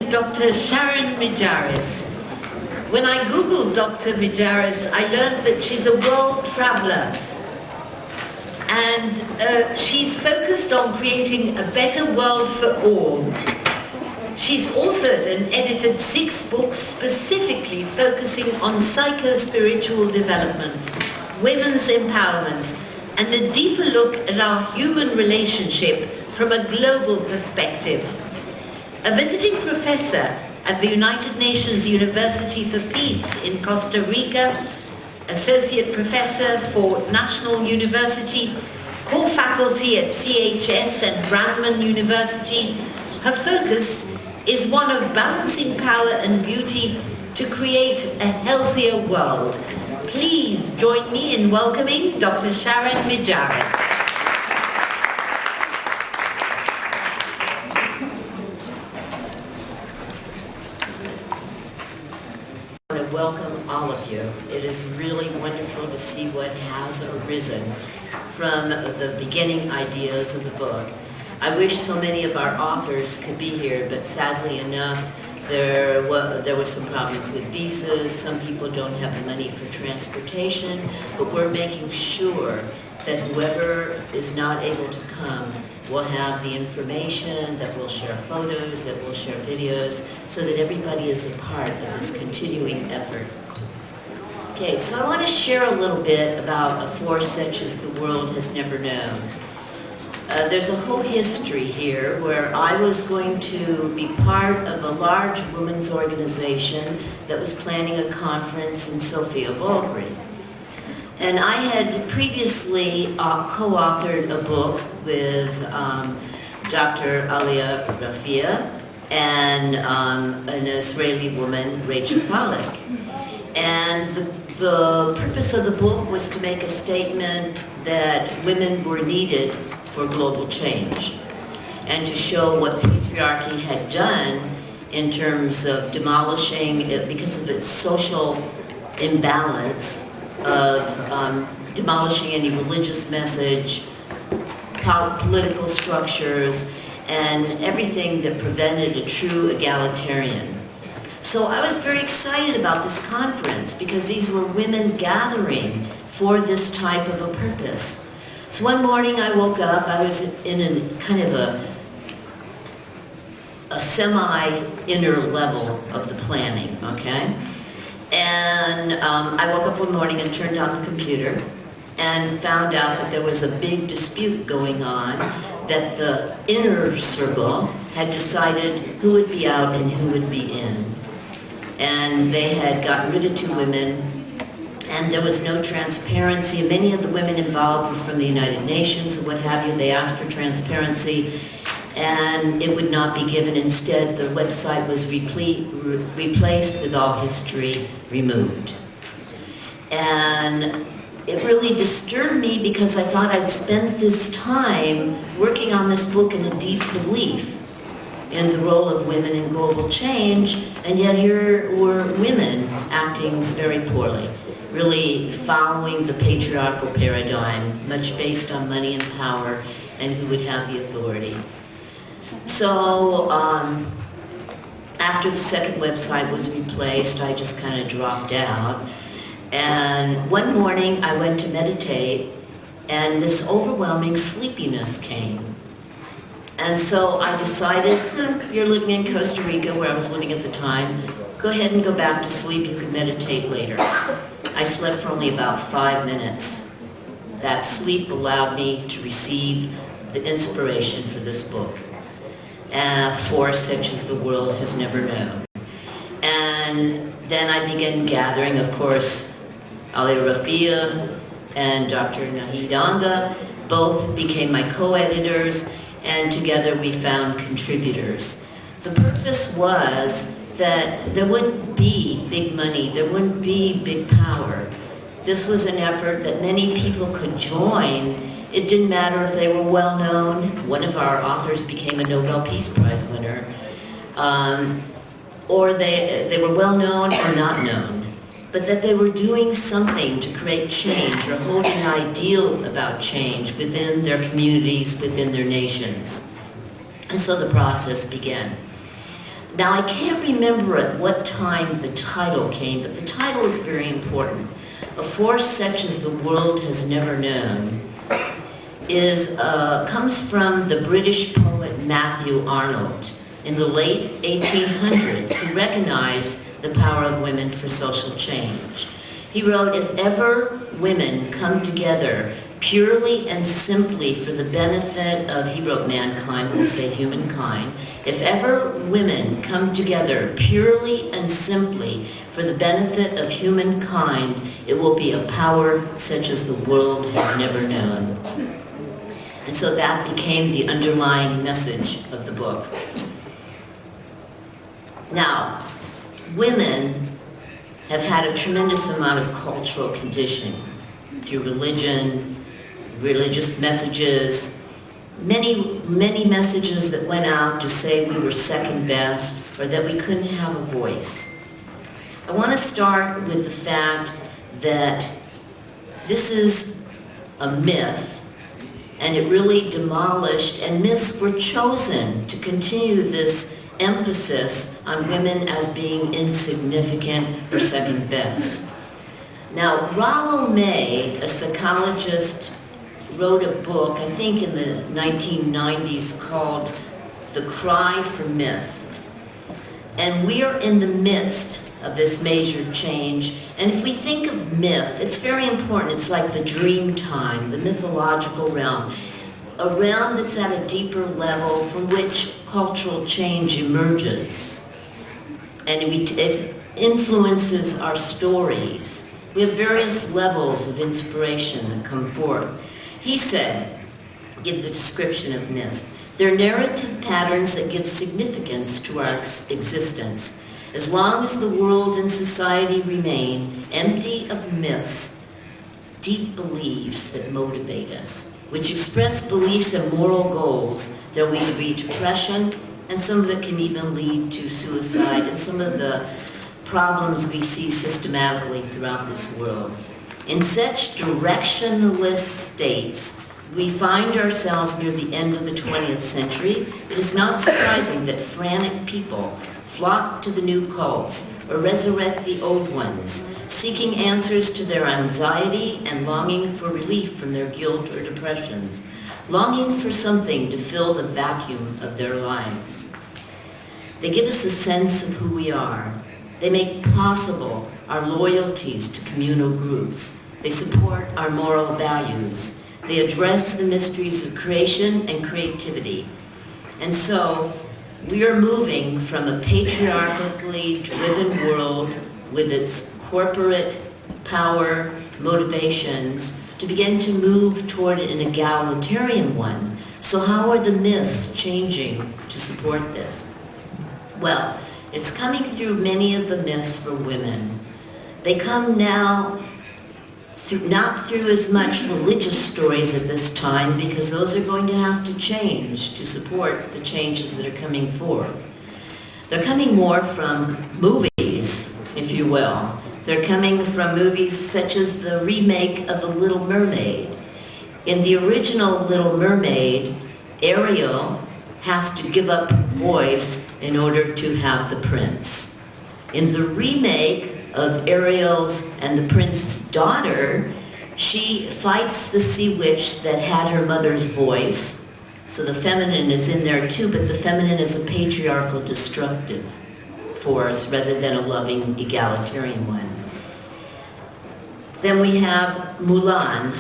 Dr. Sharon Mijares. When I googled Dr. Mijares, I learned that she's a world traveler, and she's focused on creating a better world for all. She's authored and edited 6 books specifically focusing on psycho-spiritual development, women's empowerment, and a deeper look at our human relationship from a global perspective. A visiting professor at the United Nations University for Peace in Costa Rica, associate professor for National University, core faculty at CHS and Brandman University, her focus is one of balancing power and beauty to create a healthier world. Please join me in welcoming Dr. Sharon Mijares. I want to welcome all of you. It is really wonderful to see what has arisen from the beginning ideas of the book. I wish so many of our authors could be here, but sadly enough, there were some problems with visas. Some people don't have the money for transportation, but we're making sure that whoever is not able to come will have the information, that we'll share photos, that we'll share videos, so that everybody is a part of this continuing effort. Okay, so I want to share a little bit about a force such as the world has never known. There's a whole history here where I was going to be part of a large women's organization that was planning a conference in Sofia, Bulgaria. And I had previously co-authored a book with Dr. Alia Rafia and an Israeli woman, Rachel Pollack. And the purpose of the book was to make a statement that women were needed for global change, and to show what patriarchy had done in terms of demolishing it because of its social imbalance of demolishing any religious message, political structures, and everything that prevented a true egalitarian. So I was very excited about this conference because these were women gathering for this type of a purpose. So one morning I woke up, I was in a kind of a semi-inner level of the planning, okay? And I woke up one morning and turned on the computer and found out that there was a big dispute going on, that the inner circle had decided who would be out and who would be in. And they had gotten rid of 2 women, and there was no transparency. Many of the women involved were from the United Nations and what have you. They asked for transparency, and it would not be given. Instead, the website was replaced with all history removed. And it really disturbed me because I thought I'd spent this time working on this book in a deep belief in the role of women in global change, and yet here were women acting very poorly, really following the patriarchal paradigm, much based on money and power and who would have the authority. So after the second website was replaced, I just kind of dropped out. And one morning I went to meditate, and this overwhelming sleepiness came. And so I decided, you're living in Costa Rica, where I was living at the time, go ahead and go back to sleep, you can meditate later. I slept for only about 5 minutes. That sleep allowed me to receive the inspiration for this book, a force such as the world has never known. And then I began gathering, of course, Ali Rafia and Dr. Nahid Anga both became my co-editors, and together we found contributors. The purpose was that there wouldn't be big money, there wouldn't be big power. This was an effort that many people could join. It didn't matter if they were well known. One of our authors became a Nobel Peace Prize winner. Or they were well known or not known. But that they were doing something to create change or holding an ideal about change within their communities, within their nations. And so the process began. Now, I can't remember at what time the title came, but the title is very important. A Force Such as the World Has Never Known comes from the British poet Matthew Arnold in the late 1800s, who recognized the power of women for social change. He wrote, "If ever women come together purely and simply for the benefit of," he wrote mankind, but we say humankind, "if ever women come together purely and simply for the benefit of humankind, it will be a power such as the world has never known." And so that became the underlying message of the book. Now, women have had a tremendous amount of cultural conditioning through religion, religious messages, many messages that went out to say we were second best or that we couldn't have a voice. I want to start with the fact that this is a myth, and it really demolished, and myths were chosen to continue this emphasis on women as being insignificant or second best. Now, Rollo May, a psychologist, wrote a book, I think in the 1990s, called The Cry for Myth. And we are in the midst of this major change. And if we think of myth, it's very important. It's like the dream time, the mythological realm, a realm that's at a deeper level from which cultural change emerges. And it influences our stories. We have various levels of inspiration that come forth. He said, give the description of myths. They're narrative patterns that give significance to our existence. As long as the world and society remain empty of myths, deep beliefs that motivate us, which express beliefs and moral goals, there will be depression, and some of it can even lead to suicide, and some of the problems we see systematically throughout this world. In such directionless states, we find ourselves near the end of the 20th century. It is not surprising that frantic people flock to the new cults or resurrect the old ones, seeking answers to their anxiety and longing for relief from their guilt or depressions, longing for something to fill the vacuum of their lives. They give us a sense of who we are. They make possible our loyalties to communal groups. They support our moral values. They address the mysteries of creation and creativity. And so, we are moving from a patriarchally driven world with its corporate power, motivations, to begin to move toward an egalitarian one. So how are the myths changing to support this? Well, it's coming through many of the myths for women. They come now not through as much religious stories at this time, because those are going to have to change to support the changes that are coming forth. They're coming more from movies, if you will. They're coming from movies such as the remake of The Little Mermaid. In the original Little Mermaid, Ariel has to give up her voice in order to have the prince. In the remake of Ariel's and the prince's daughter, she fights the sea witch that had her mother's voice. So the feminine is in there too, but the feminine is a patriarchal destructive force rather than a loving egalitarian one. Then we have Mulan,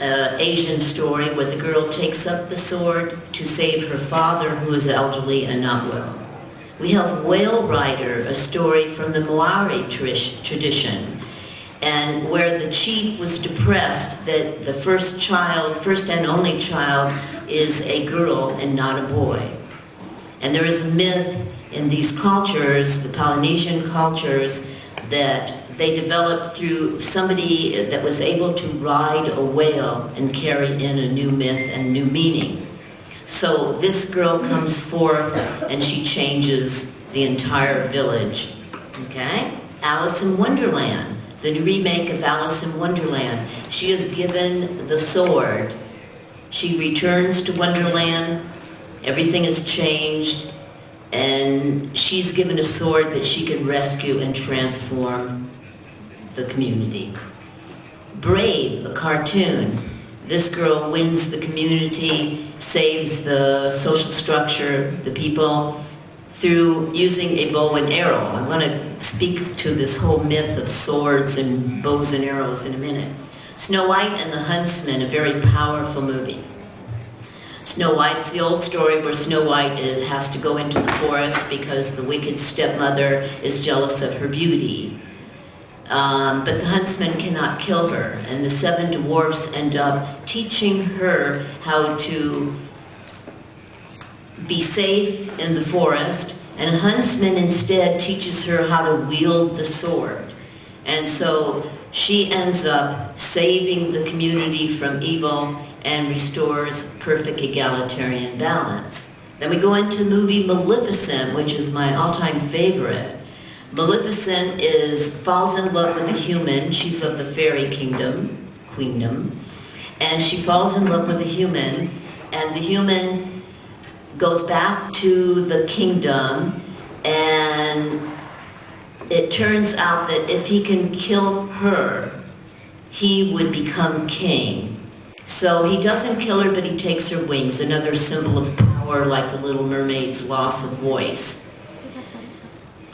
an Asian story where the girl takes up the sword to save her father, who is elderly and not well. We have Whale Rider, a story from the Maori tradition, and where the chief was depressed that the first and only child, is a girl and not a boy. And there is a myth in these cultures, the Polynesian cultures, that they developed through somebody that was able to ride a whale and carry in a new myth and new meaning. So this girl comes forth and she changes the entire village, okay? Alice in Wonderland, the remake of Alice in Wonderland. She is given the sword. She returns to Wonderland. Everything is changed. and she's given a sword that she can rescue and transform the community. Brave, a cartoon. This girl wins the community, saves the social structure, the people, through using a bow and arrow. I'm going to speak to this whole myth of swords and bows and arrows in a minute. Snow White and the Huntsman, a very powerful movie. Snow White's the old story where Snow White has to go into the forest because the wicked stepmother is jealous of her beauty. But the huntsman cannot kill her, and the 7 dwarfs end up teaching her how to be safe in the forest, and a huntsman instead teaches her how to wield the sword. And so she ends up saving the community from evil and restores perfect egalitarian balance. Then we go into the movie Maleficent, which is my all-time favorite. Maleficent falls in love with a human. She's of the fairy queendom, and she falls in love with a human, and the human goes back to the kingdom, and it turns out that if he can kill her, he would become king. So he doesn't kill her, but he takes her wings, another symbol of power, like the Little Mermaid's loss of voice.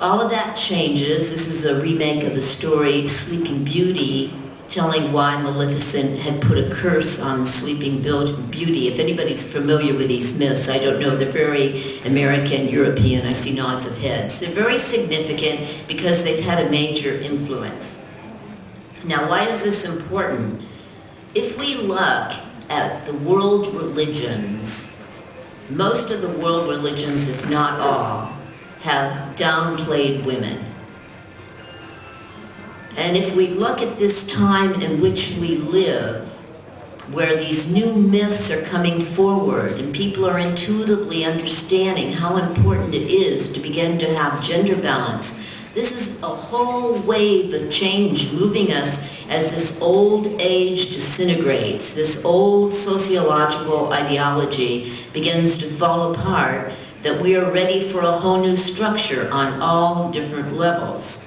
All of that changes. This is a remake of the story Sleeping Beauty, telling why Maleficent had put a curse on Sleeping Beauty. If anybody's familiar with these myths, I don't know, they're very American, European, I see nods of heads. They're very significant because they've had a major influence. Now, why is this important? If we look at the world religions, most of the world religions, if not all, have downplayed women. And if we look at this time in which we live, where these new myths are coming forward and people are intuitively understanding how important it is to begin to have gender balance, this is a whole wave of change moving us as this old age disintegrates, this old sociological ideology begins to fall apart, that we are ready for a whole new structure on all different levels.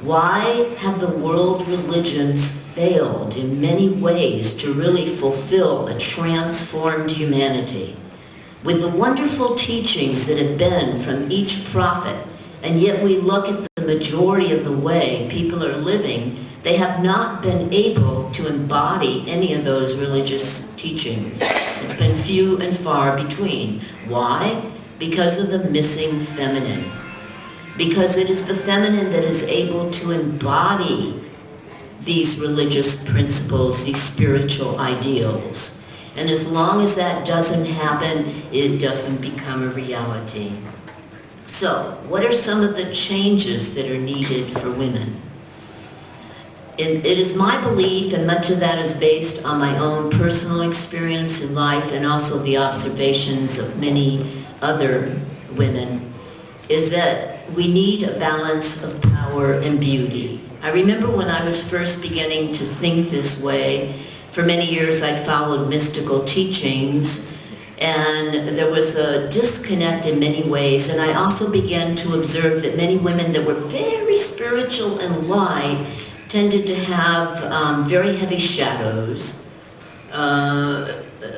Why have the world religions failed in many ways to really fulfill a transformed humanity? With the wonderful teachings that have been from each prophet, and yet we look at the majority of the way people are living, they have not been able to embody any of those religious teachings. It's been few and far between. Why? Because of the missing feminine. Because it is the feminine that is able to embody these religious principles, these spiritual ideals. And as long as that doesn't happen, it doesn't become a reality. So, what are some of the changes that are needed for women? It is my belief, and much of that is based on my own personal experience in life and also the observations of many other women, is that we need a balance of power and beauty. I remember when I was first beginning to think this way, for many years I'd followed mystical teachings, and there was a disconnect in many ways, and I also began to observe that many women that were very spiritual and light tended to have very heavy shadows.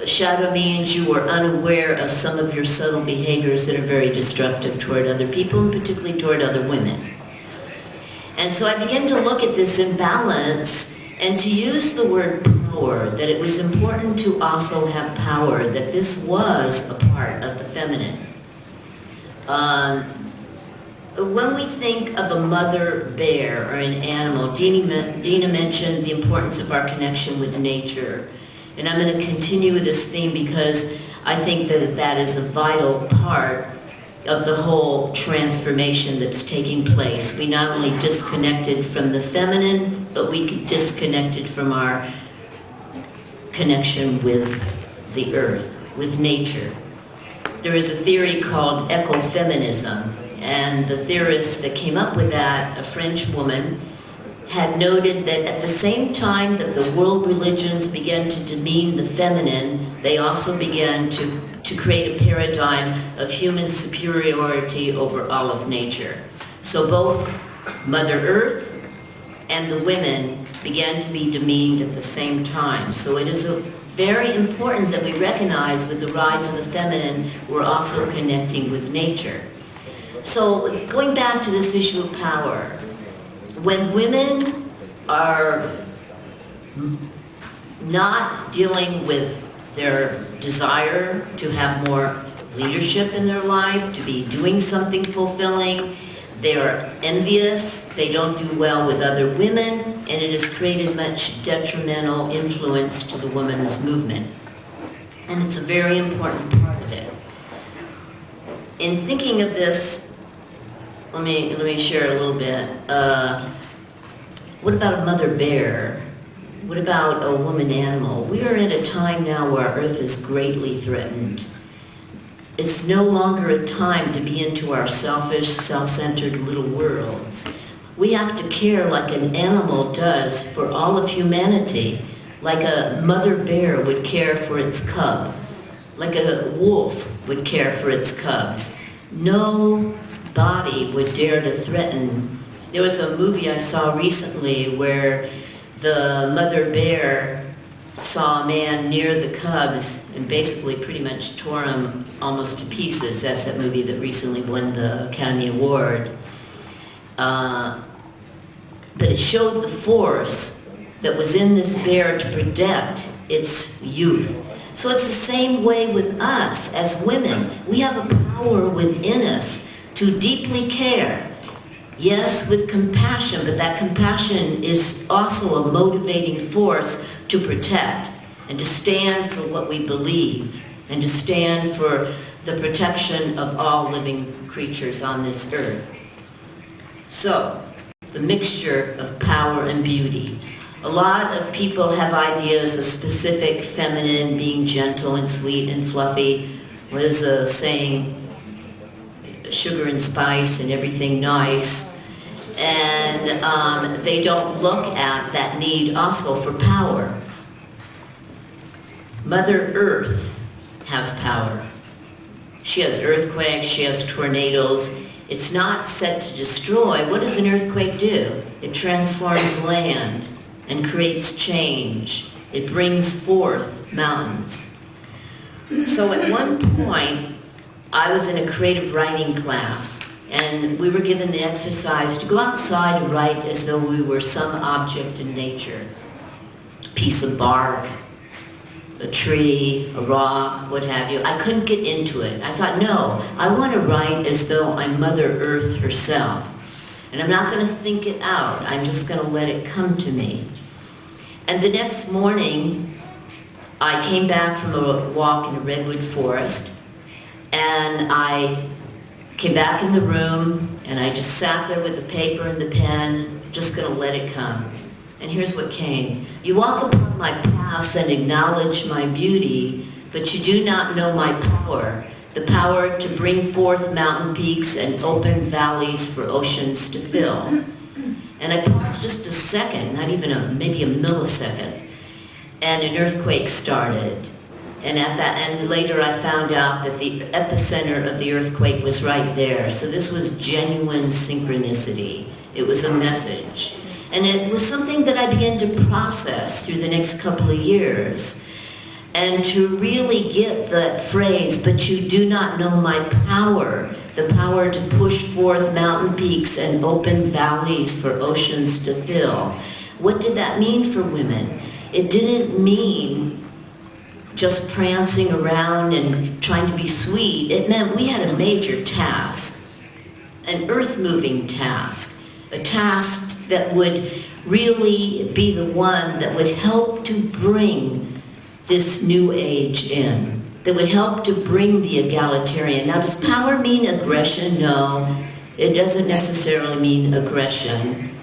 Shadow means you are unaware of some of your subtle behaviors that are very destructive toward other people, and particularly toward other women. And so I began to look at this imbalance and to use the word power, that it was important to also have power, that this was a part of the feminine. When we think of a mother bear or an animal, Dina mentioned the importance of our connection with nature. And I'm going to continue with this theme because I think that that is a vital part of the whole transformation that's taking place. We not only disconnected from the feminine, but we disconnected from our connection with the earth, with nature. There is a theory called ecofeminism, and the theorist that came up with that, a French woman, had noted that at the same time that the world religions began to demean the feminine, they also began to to create a paradigm of human superiority over all of nature. So both Mother Earth and the women began to be demeaned at the same time. So it is very important that we recognize with the rise of the feminine, we're also connecting with nature. So going back to this issue of power, when women are not dealing with their desire to have more leadership in their life, to be doing something fulfilling, they are envious, they don't do well with other women, and it has created much detrimental influence to the women's movement. And it's a very important part of it. In thinking of this, let me share a little bit. What about a mother bear? What about a woman animal? We are in a time now where our Earth is greatly threatened. It's no longer a time to be into our selfish, self-centered little worlds. We have to care like an animal does for all of humanity, like a mother bear would care for its cub, like a wolf would care for its cubs. No body would dare to threaten. There was a movie I saw recently where the mother bear saw a man near the cubs and basically pretty much tore him almost to pieces. That's that movie that recently won the Academy Award. But it showed the force that was in this bear to protect its youth. So it's the same way with us as women. We have a power within us to deeply care. Yes, with compassion, but that compassion is also a motivating force to protect and to stand for what we believe and to stand for the protection of all living creatures on this earth. So, the mixture of power and beauty. A lot of people have ideas of specific feminine being gentle and sweet and fluffy. What is the saying? Sugar and spice and everything nice. And they don't look at that need also for power. Mother Earth has power. She has earthquakes, she has tornadoes. It's not set to destroy. What does an earthquake do? It transforms land and creates change. It brings forth mountains. So at one point, I was in a creative writing class, and we were given the exercise to go outside and write as though we were some object in nature. A piece of bark, a tree, a rock, what have you. I couldn't get into it. I thought, no, I want to write as though I'm Mother Earth herself. And I'm not going to think it out. I'm just going to let it come to me. And the next morning, I came back from a walk in a redwood forest, and I came back in the room, and I just sat there with the paper and the pen, just going to let it come. And here's what came. You walk upon my paths and acknowledge my beauty, but you do not know my power, the power to bring forth mountain peaks and open valleys for oceans to fill. And I paused just a second, not even maybe a millisecond, and an earthquake started. And later I found out that the epicenter of the earthquake was right there. So this was genuine synchronicity. It was a message. And it was something that I began to process through the next couple of years. And to really get that phrase, but you do not know my power, the power to push forth mountain peaks and open valleys for oceans to fill. What did that mean for women? It didn't mean just prancing around and trying to be sweet. It meant we had a major task, an earth-moving task, a task that would really be the one that would help to bring this new age in, that would help to bring the egalitarian. Now, does power mean aggression? No, it doesn't necessarily mean aggression,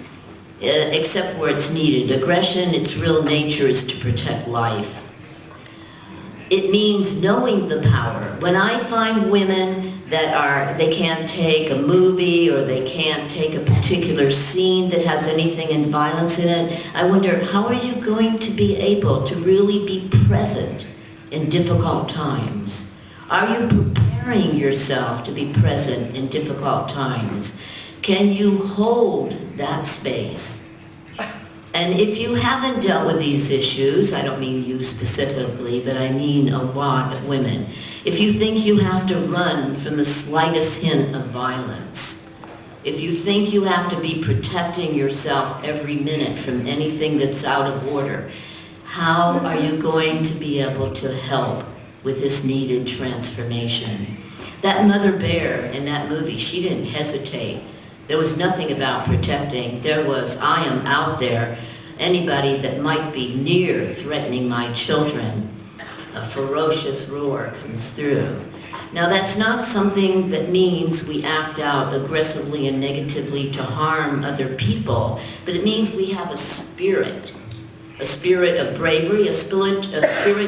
except where it's needed. Aggression, its real nature is to protect life. It means knowing the power. When I find women that they can't take a movie or they can't take a particular scene that has anything in violence in it, I wonder, how are you going to be able to really be present in difficult times? Are you preparing yourself to be present in difficult times? Can you hold that space? And if you haven't dealt with these issues, I don't mean you specifically, but I mean a lot of women. If you think you have to run from the slightest hint of violence, if you think you have to be protecting yourself every minute from anything that's out of order, how are you going to be able to help with this needed transformation? That mother bear in that movie, she didn't hesitate. There was nothing about protecting. There was, I am out there. Anybody that might be near threatening my children, a ferocious roar comes through. Now that's not something that means we act out aggressively and negatively to harm other people, but it means we have a spirit of bravery, a spirit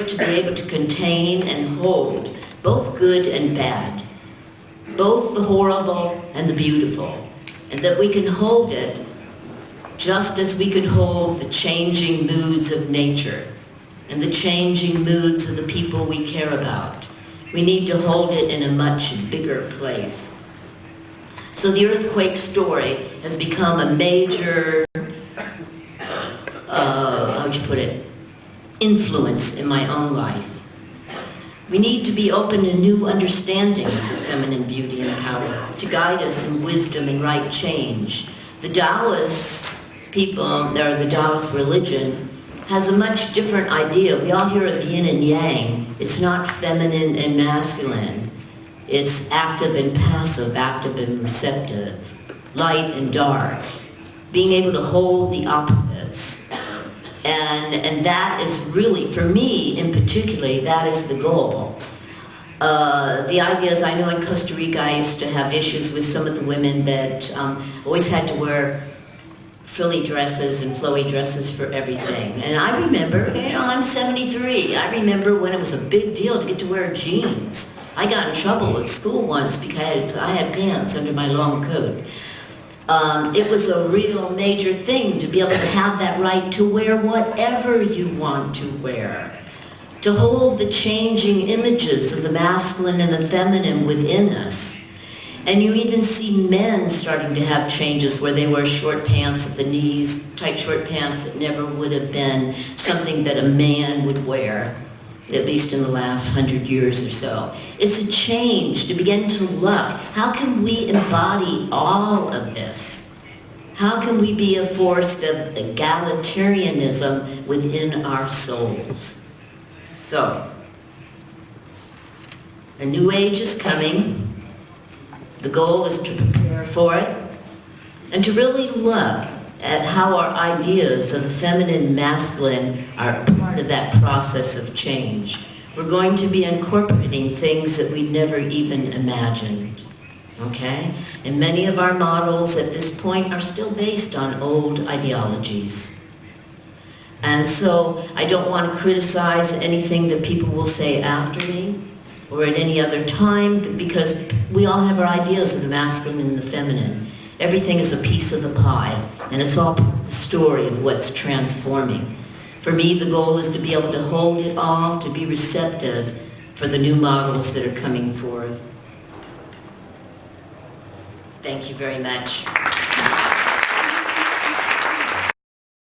to be able to contain and hold both good and bad, both the horrible and the beautiful, and that we can hold it just as we could hold the changing moods of nature and the changing moods of the people we care about. We need to hold it in a much bigger place. So the earthquake story has become a major, how'd you put it, influence in my own life. We need to be open to new understandings of feminine beauty and power to guide us in wisdom and right change. The Taoist people, or the Taoist religion, has a much different idea. We all hear of yin and yang. It's not feminine and masculine. It's active and passive, active and receptive, light and dark, being able to hold the opposites. And that is really, for me in particular, that is the goal. The idea is, I know in Costa Rica I used to have issues with some of the women that always had to wear frilly dresses and flowy dresses for everything. And I remember, I'm 73, I remember when it was a big deal to get to wear jeans. I got in trouble at school once because I had pants under my long coat. It was a real major thing to be able to have that right to wear whatever you want to wear, to hold the changing images of the masculine and the feminine within us. And you even see men starting to have changes where they wear short pants at the knees, tight short pants that never would have been something that a man would wear, at least in the last 100 years or so. It's a change to begin to look. How can we embody all of this? How can we be a force of egalitarianism within our souls? So, a new age is coming. The goal is to prepare for it and to really look at how our ideas of the feminine and masculine are part of that process of change. We're going to be incorporating things that we never even imagined, okay? And many of our models at this point are still based on old ideologies. And so I don't want to criticize anything that people will say after me or at any other time, because we all have our ideas of the masculine and the feminine. Everything is a piece of the pie, and it's all part of the story of what's transforming. For me, the goal is to be able to hold it all, to be receptive for the new models that are coming forth. Thank you very much.